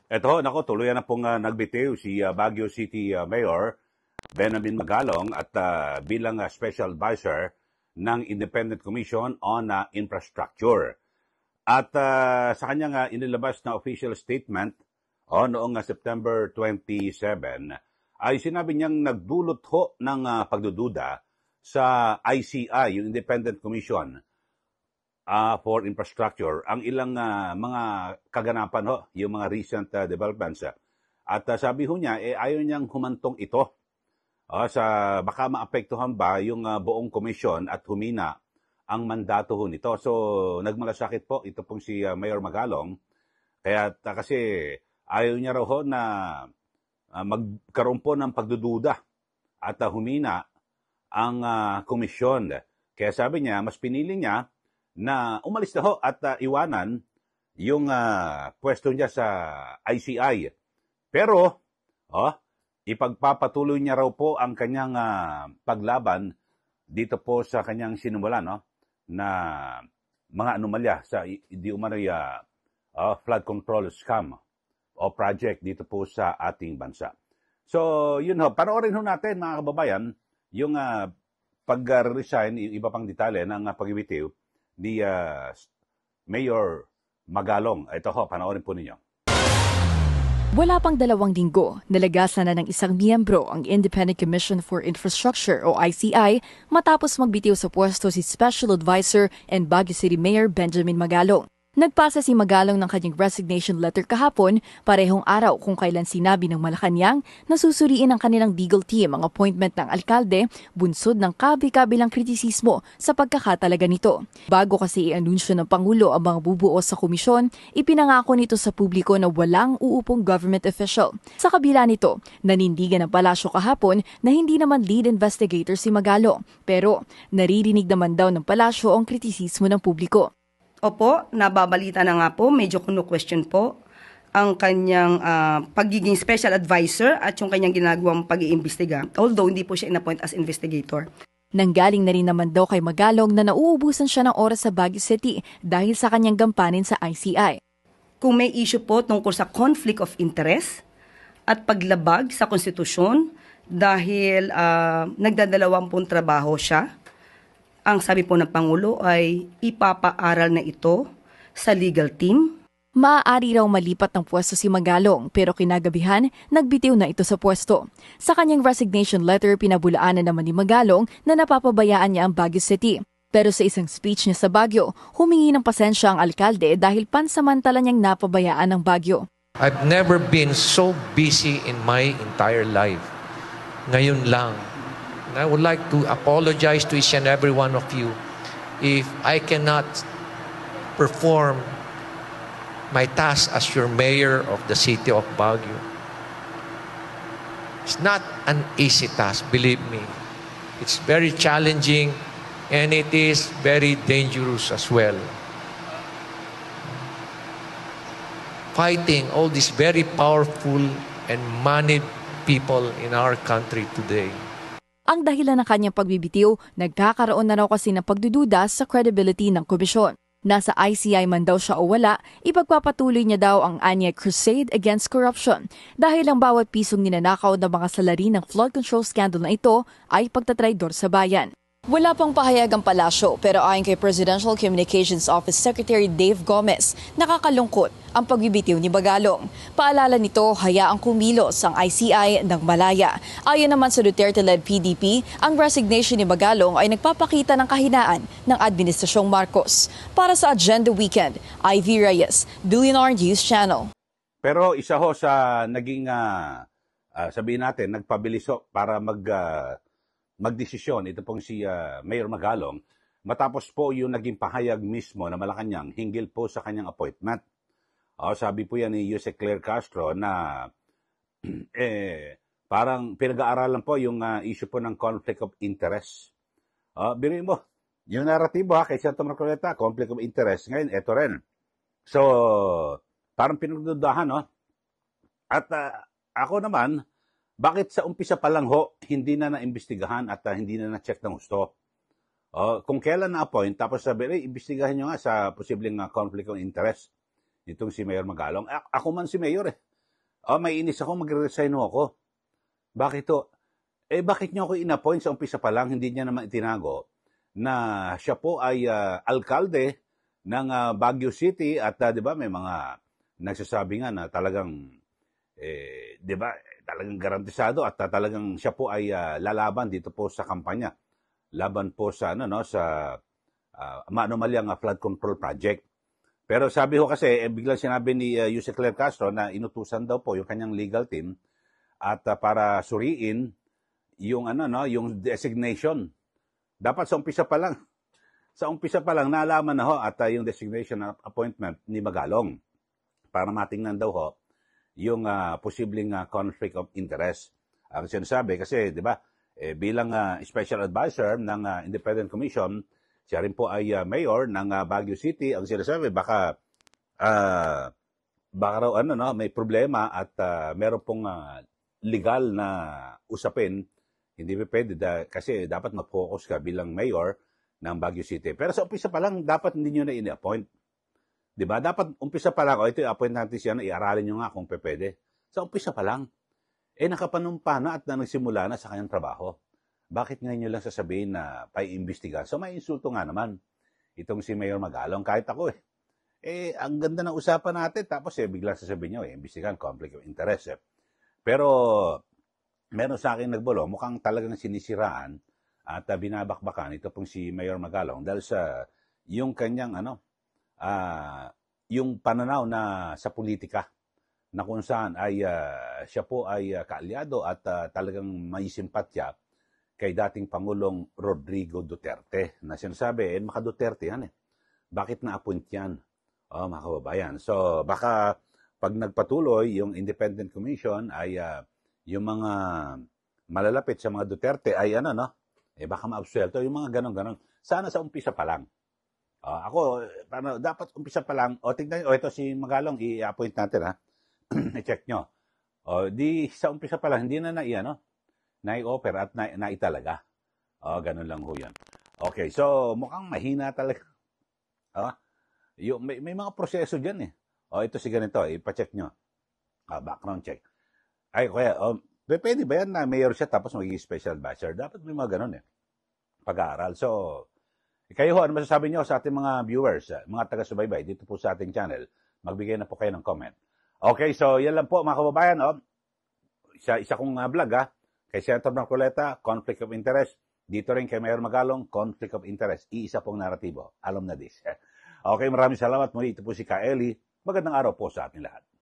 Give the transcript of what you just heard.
Eto, nako, tuluyan na pong nagbitiw si Baguio City Mayor Benjamin Magalong at bilang Special Advisor ng Independent Commission on Infrastructure. At sa kanyang inilabas na official statement noong September 27, ay sinabi niyang nagdulot ho ng pagdududa sa ICI, yung Independent Commission for Infrastructure, ang ilang mga kaganapan ho, yung mga recent developments. At sabi ho niya, ayaw niyang humantong ito sa baka maapektuhan ba yung buong komisyon at humina ang mandato ho nito. So, nagmalasakit po ito pong si Mayor Magalong. Kaya kasi ayaw niya raw ho na magkaroon po ng pagdududa at humina ang komisyon. Kaya sabi niya, mas pinili niya na umalis na ho at iwanan yung pwesto niya sa ICI. Pero, ipagpapatuloy niya raw po ang kanyang paglaban dito po sa kanyang sinimula, na mga anomalya sa di umano'y flood control scam o project dito po sa ating bansa. So, yun ho. Panoorin ho natin, mga kababayan, yung pag-resign, iba pang detalye ng pag-ibitiw ni Mayor Magalong. Ito ho, panoorin po ninyo. Wala pang 2 linggo, nalagasan na ng isang miyembro ang Independent Commission for Infrastructure o ICI matapos magbitiw sa pwesto si Special Advisor and Baguio City Mayor Benjamin Magalong. Nagpasa si Magalong ng kanyang resignation letter kahapon, parehong araw kung kailan sinabi ng Malacanang na susuriin ng kanilang legal team ang appointment ng alkalde, bunsod ng kabi-kabilang kritisismo sa pagkakatalaga nito. Bago kasi i-anunsyo ng Pangulo ang mga bubuo sa komisyon, ipinangako nito sa publiko na walang uupong government official. Sa kabila nito, nanindigan ng palasyo kahapon na hindi naman lead investigator si Magalong, pero naririnig naman daw ng palasyo ang kritisismo ng publiko. Opo, nababalita na nga po, medyo question po ang kanyang pagiging special advisor at yung kanyang ginagawang pag-iimbestiga. Although hindi po siya in-appoint as investigator. Nanggaling na rin naman daw kay Magalong na nauubusan siya ng oras sa Baguio City dahil sa kanyang gampanin sa ICI. Kung may issue po tungkol sa conflict of interest at paglabag sa konstitusyon dahil nagdadalawampung trabaho siya, ang sabi po ng Pangulo ay ipapaaral na ito sa legal team. Maaari raw malipat ng pwesto si Magalong pero kinagabihan, nagbitiw na ito sa pwesto. Sa kanyang resignation letter, pinabulaanan naman ni Magalong na napapabayaan niya ang Baguio City. Pero sa isang speech niya sa Baguio, humingi ng pasensya ang alkalde dahil pansamantala niyang napabayaan ang Baguio. I've never been so busy in my entire life. Ngayon lang. I would like to apologize to each and every one of you if I cannot perform my task as your mayor of the city of Baguio. It's not an easy task, believe me. It's very challenging and it is very dangerous as well. Fighting all these very powerful and moneyed people in our country today. Ang dahilan ng kanyang pagbibitiw, nagkakaroon na raw kasi ng pagdududa sa credibility ng komisyon. Nasa ICI man daw siya o wala, ipagpapatuloy niya daw ang anya crusade against corruption dahil ang bawat pisong ninanakaw ng mga salarin ng flood control scandal na ito ay pagtatraidor sa bayan. Wala pang pahayag ang palasyo pero ayon kay Presidential Communications Office Secretary Dave Gomez, nakakalungkot ang pagbibitiw ni Magalong. Paalala nito, hayaang kumilos ang ICI ng malaya. Ayon naman sa Duterte-led PDP, ang resignation ni Magalong ay nagpapakita ng kahinaan ng Administrasyong Marcos. Para sa Agenda Weekend, Ivy Reyes, Billionaire News Channel. Pero isa ho sa naging, sabihin natin, nagpabilis ho para magdesisyon ito pong si Mayor Magalong matapos po yung naging pahayag mismo na Malacanang hinggil po sa kanyang appointment. Sabi po yan ni Jose Claire Castro na parang pinag-aaralan po yung issue po ng conflict of interest. Biruin mo, yung naratibo kay Senator Marcoleta, conflict of interest. Ngayon, eto rin. So, parang pinagdudahan, At ako naman, bakit sa umpisa pa lang ho, hindi na naimbestigahan at hindi na na-check ng gusto? Kung kailan na-appoint, tapos sabi, imbestigahan nyo nga sa posibleng conflict of interest nitong si Mayor Magalong. Ako man si Mayor may inis ako, magre-resign ako. Bakit to? Bakit niyo ako in-appoint sa umpisa pa lang, hindi niya naman itinago na siya po ay alkalde ng Baguio City at 'di ba may mga nagsasabi nga na talagang 'di ba talagang garantisado at talagang siya po ay lalaban dito po sa kampanya. Laban po sa sa maanumalyang flood control project. Pero sabi ko kasi biglang sinabi ni Yusek Claire Castro na inutusan daw po yung kanyang legal team at para suriin yung yung designation. Dapat sa umpisa pa lang. Sa umpisa pa lang naalaman na ho at yung designation appointment ni Magalong para matingnan daw ho yung posibleng conflict of interest. Ang sinasabi kasi 'di ba bilang special advisor ng Independent Commission, siya rin po ay mayor ng Baguio City. Ang sinasabi baka raw may problema at meron pong legal na usapin. Hindi pwede kasi dapat mag-focus ka bilang mayor ng Baguio City. Pero sa umpisa pa lang, dapat hindi nyo na ini-appoint. Diba? Dapat umpisa pa lang, ito i-appoint natin siya, i-aralin nyo nga kung pwede. Sa umpisa pa lang, nakapanumpa na at nagsimula na sa kanyang trabaho. Bakit ngayon nyo lang sasabihin na paiimbestiga? So may insulto nga naman. Itong si Mayor Magalong, kahit ako ang ganda ng usapan natin, tapos biglang sasabihin nyo, imbestigan, conflict of interest. Pero meron sa akin nagbulo, mukhang talagang sinisiraan at binabakbakan ito pong si Mayor Magalong dahil sa yung kanyang yung pananaw na sa politika na kung saan ay siya po ay kaalyado at talagang may simpatya kay dating Pangulong Rodrigo Duterte na sinasabi, maka Duterte yan Bakit na-appoint yan? Mga kababayan. So baka pag nagpatuloy yung Independent Commission ay yung mga malalapit sa mga Duterte ay baka ma-absuelto, yung mga ganon-ganon. Sana sa umpisa pa lang. Ako, dapat umpisa pa lang, tignan nyo, ito si Magalong, i-appoint natin i-check nyo. Di sa umpisa pa lang, hindi na nai-offer at naitalaga. Ganon lang ho yan. Okay, so mukhang mahina talaga. May mga proseso dyan ito si ganito, ipacheck nyo. Background check. Ay, kaya, pwede ba yan na mayor siya tapos magiging special advisor? Dapat may mga ganun pag-aaral. So, kayo ano masasabi nyo sa ating mga viewers, mga taga-subaybay dito po sa ating channel? Magbigay na po kayo ng comment. Okay, so yan lang po mga kababayan. Isa kong vlog kay Senator Marcoleta, conflict of interest. Dito rin kay Mayor Magalong, conflict of interest. Iisa pong naratibo. Alam na this. Okay, maraming salamat muli. Ito po si Kaeli. Magandang araw po sa ating lahat.